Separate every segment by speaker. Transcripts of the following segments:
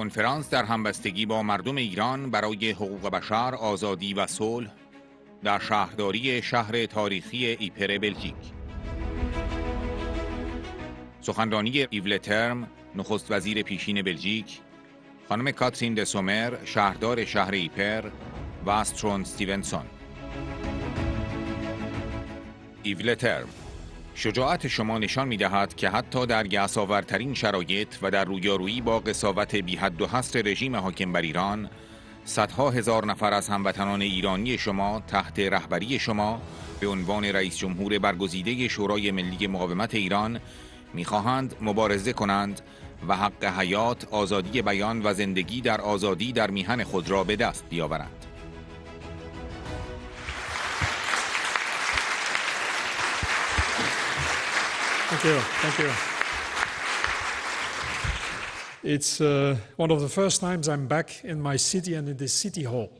Speaker 1: کنفرانس در همبستگی با مردم ایران برای حقوق بشر، آزادی و صلح در شهرداری شهر تاریخی ایپر بلژیک. سخنرانی ایولترم، نخست وزیر پیشین بلژیک، خانم کاترین دسومر، شهردار شهر ایپر و استرون استیونسون. ایولترم: شجاعت شما نشان می‌دهد که حتی در یأس‌آورترین شرایط و در رویارویی با قساوت بی‌حد و حصر رژیم حاکم بر ایران، صدها هزار نفر از هموطنان ایرانی شما تحت رهبری شما به عنوان رئیس جمهور برگزیده شورای ملی مقاومت ایران می‌خواهند مبارزه کنند و حق حیات، آزادی بیان و زندگی در آزادی در میهن خود را به دست بیاورند.
Speaker 2: Thank you. Thank you. It's one of the first times I'm back in my city and in this city hall.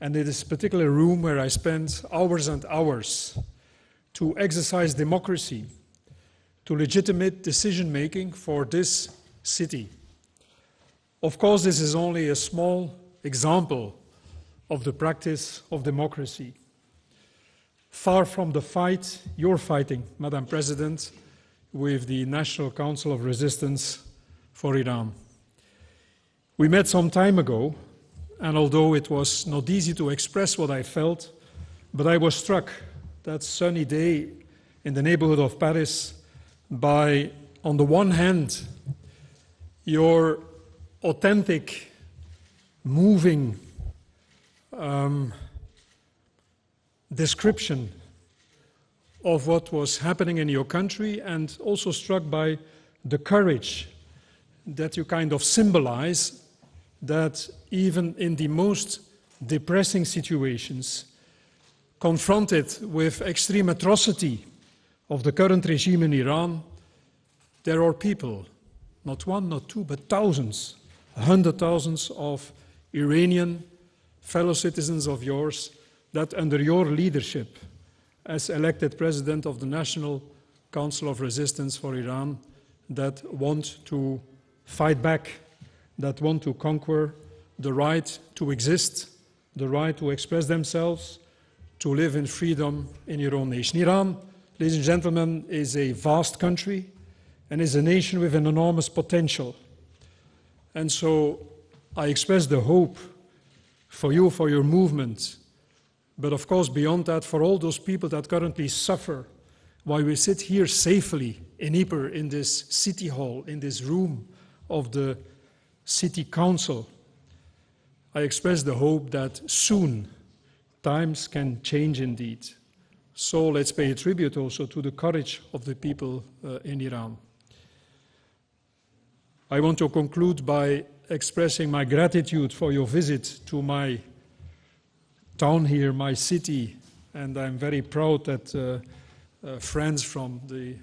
Speaker 2: And it is a particular room where I spend hours and hours to exercise democracy, to legitimate decision-making for this city. Of course, this is only a small example of the practice of democracy. Far from the fight you're fighting, Madam President, with the National Council of Resistance for Iran. We met some time ago, and although it was not easy to express what I felt, but I was struck that sunny day in the neighborhood of Paris by, on the one hand, your authentic, moving description of what was happening in your country, and also struck by the courage that you kind of symbolize, that even in the most depressing situations, confronted with extreme atrocity of the current regime in Iran, there are people, not one, not two, but thousands, hundred thousands of Iranian fellow citizens of yours that under your leadership as elected president of the National Council of Resistance for Iran, that want to fight back, that want to conquer the right to exist, the right to express themselves, to live in freedom in your own nation. Iran, ladies and gentlemen, is a vast country and is a nation with an enormous potential. And so I express the hope for you, for your movement, but of course beyond that, for all those people that currently suffer while we sit here safely in Ypres, in this city hall, in this room of the city council. I express the hope that soon times can change indeed. So let's pay a tribute also to the courage of the people in Iran. I want to conclude by expressing my gratitude for your visit to my town here, my city, and I'm very proud that friends from the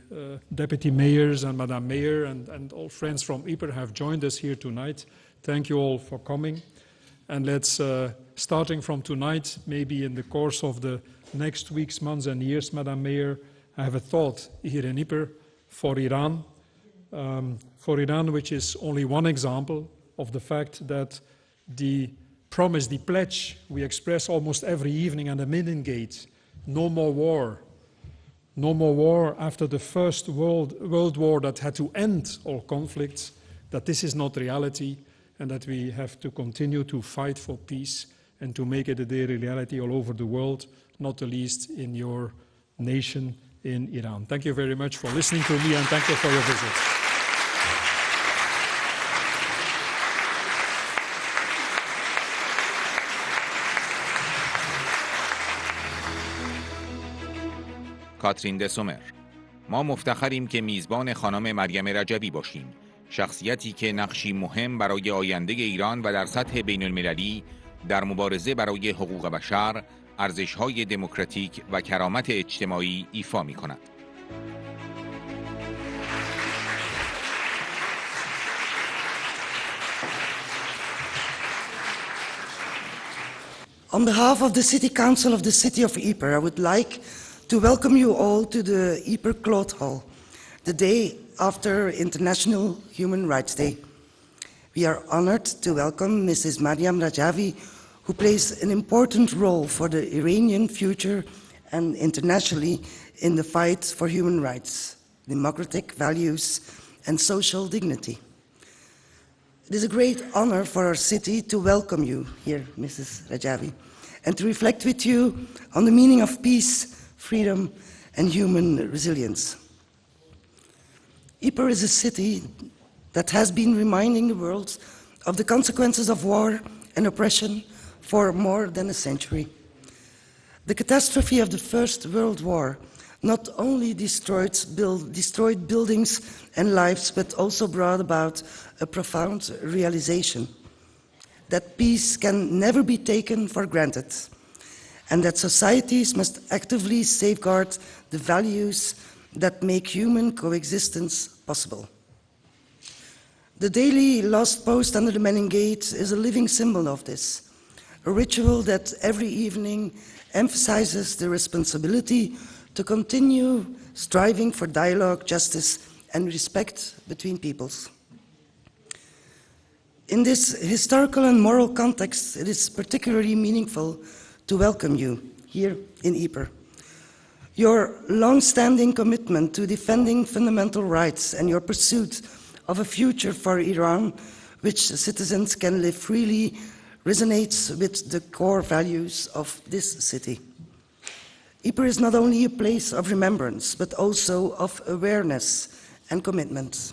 Speaker 2: deputy mayors and Madam Mayor and all friends from Ypres have joined us here tonight. Thank you all for coming. And let's, starting from tonight, maybe in the course of the next weeks, months and years, Madam Mayor, I have a thought here in Ypres for Iran, which is only one example of the fact that the promise, the pledge we express almost every evening at the Minden Gate, no more war. No more war after the First World War that had to end all conflicts, that this is not reality and that we have to continue to fight for peace and to make it a daily reality all over the world, not the least in your nation, in Iran. Thank you very much for listening to me and thank you for your visit.
Speaker 1: کاترین دسومر: ما مفتخریم که میزبان خانم مریم رجبی باشیم، شخصیتی که نقشی مهم برای آینده ایران و در سطح بین المللی در مبارزه برای حقوق بشر، ارزش‌های دموکراتیک و کرامت اجتماعی ایفا می‌کند.
Speaker 3: On behalf of the City Council of the City of Ypres, I would like to welcome you all to the Ypres Cloth Hall, the day after International Human Rights Day. We are honored to welcome Mrs. Mariam Rajavi, who plays an important role for the Iranian future and internationally in the fight for human rights, democratic values, and social dignity. It is a great honor for our city to welcome you here, Mrs. Rajavi, and to reflect with you on the meaning of peace, freedom, and human resilience. ایپر is a city that has been reminding the world of the consequences of war and oppression for more than a century. The catastrophe of the First World War not only destroyed buildings and lives, but also brought about a profound realization that peace can never be taken for granted, and that societies must actively safeguard the values that make human coexistence possible. The daily lost post under the Manning Gate is a living symbol of this, a ritual that every evening emphasizes the responsibility to continue striving for dialogue, justice, and respect between peoples. In this historical and moral context, it is particularly meaningful to welcome you here in Ypres. Your long-standing commitment to defending fundamental rights and your pursuit of a future for Iran, which citizens can live freely, resonates with the core values of this city. Ypres is not only a place of remembrance, but also of awareness and commitment.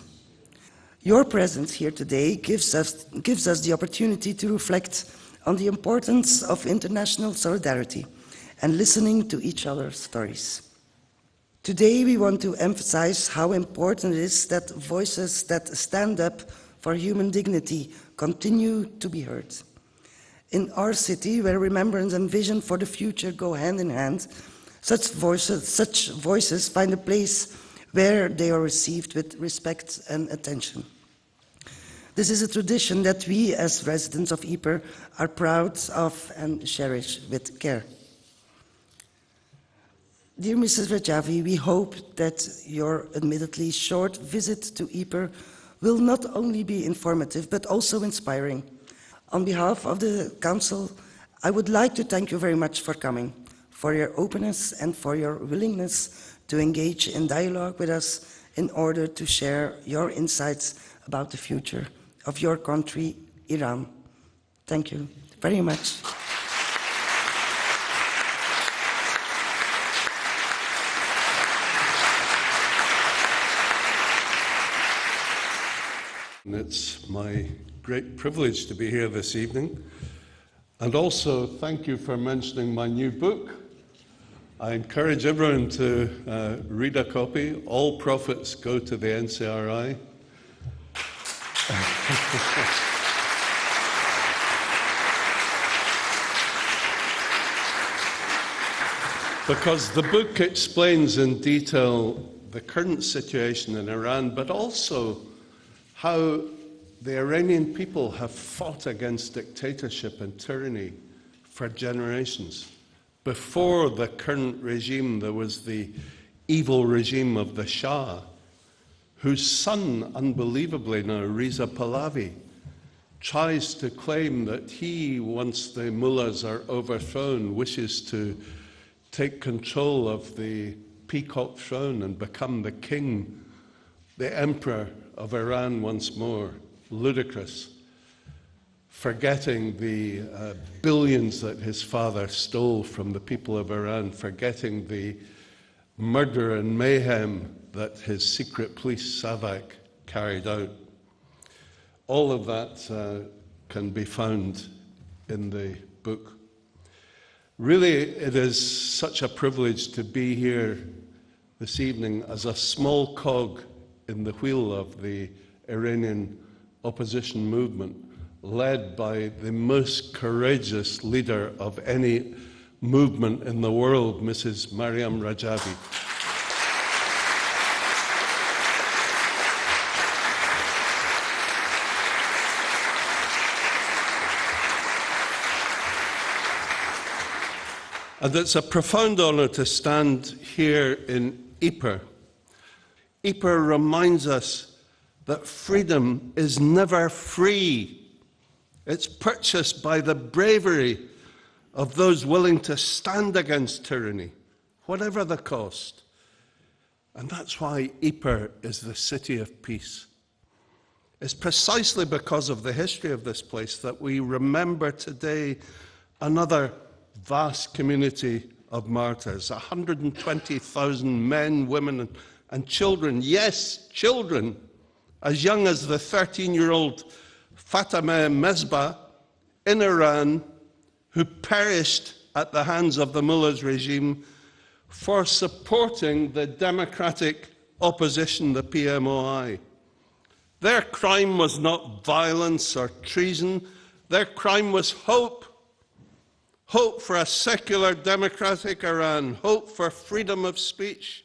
Speaker 3: Your presence here today gives us the opportunity to reflect on the importance of international solidarity and listening to each other's stories. Today, we want to emphasize how important it is that voices that stand up for human dignity continue to be heard. In our city, where remembrance and vision for the future go hand in hand, such voices find a place where they are received with respect and attention. This is a tradition that we, as residents of Ypres, are proud of and cherish with care. Dear Mrs. Rajavi, we hope that your admittedly short visit to Ypres will not only be informative, but also inspiring. On behalf of the Council, I would like to thank you very much for coming, for your openness and for your willingness to engage in dialogue with us in order to share your insights about the future of your country, Iran. Thank you very much.
Speaker 4: It's my great privilege to be here this evening. And also, thank you for mentioning my new book. I encourage everyone to read a copy. All profits go to the NCRI. Because the book explains in detail the current situation in Iran, but also how the Iranian people have fought against dictatorship and tyranny for generations. Before the current regime, there was the evil regime of the Shah, whose son, unbelievably now, Reza Pahlavi, tries to claim that he, once the mullahs are overthrown, wishes to take control of the peacock throne and become the king, the emperor of Iran once more. Ludicrous. Forgetting the billions that his father stole from the people of Iran, forgetting the murder and mayhem that his secret police, Savak, carried out. All of that can be found in the book. Really, it is such a privilege to be here this evening as a small cog in the wheel of the Iranian opposition movement, led by the most courageous leader of any movement in the world, Mrs. Mariam Rajavi. And it's a profound honor to stand here in Ypres. Ypres reminds us that freedom is never free. It's purchased by the bravery of those willing to stand against tyranny, whatever the cost. And that's why Ypres is the city of peace. It's precisely because of the history of this place that we remember today another vast community of martyrs, 120,000 men, women, and children. Yes, children, as young as the 13-year-old Fatemeh Mesbah in Iran, who perished at the hands of the mullah's regime for supporting the democratic opposition, the PMOI. Their crime was not violence or treason. Their crime was hope. Hope for a secular, democratic Iran. Hope for freedom of speech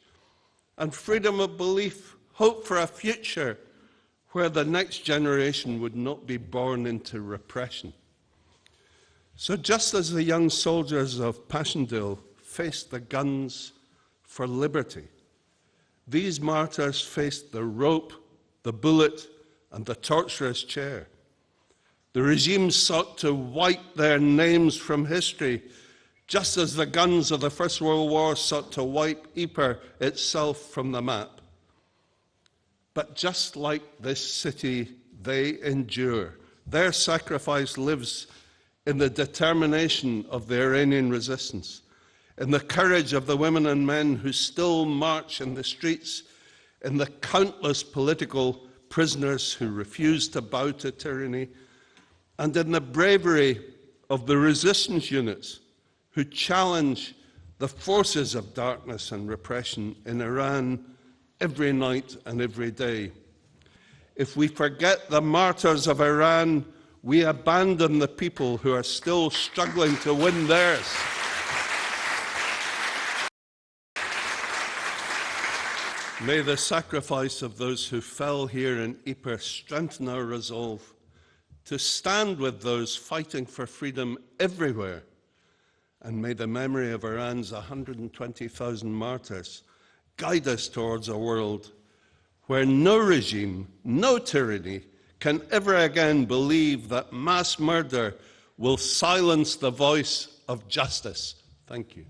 Speaker 4: and freedom of belief. Hope for a future where the next generation would not be born into repression. So just as the young soldiers of Passchendaele faced the guns for liberty, these martyrs faced the rope, the bullet, and the torturer's chair. The regime sought to wipe their names from history, just as the guns of the First World War sought to wipe Ypres itself from the map. But just like this city, they endure. Their sacrifice lives in the determination of the Iranian resistance, in the courage of the women and men who still march in the streets, in the countless political prisoners who refuse to bow to tyranny, and in the bravery of the resistance units who challenge the forces of darkness and repression in Iran every night and every day. If we forget the martyrs of Iran, we abandon the people who are still struggling to win theirs. May the sacrifice of those who fell here in Ypres strengthen our resolve to stand with those fighting for freedom everywhere. And may the memory of Iran's 120,000 martyrs guide us towards a world where no regime, no tyranny can ever again believe that mass murder will silence the voice of justice. Thank you.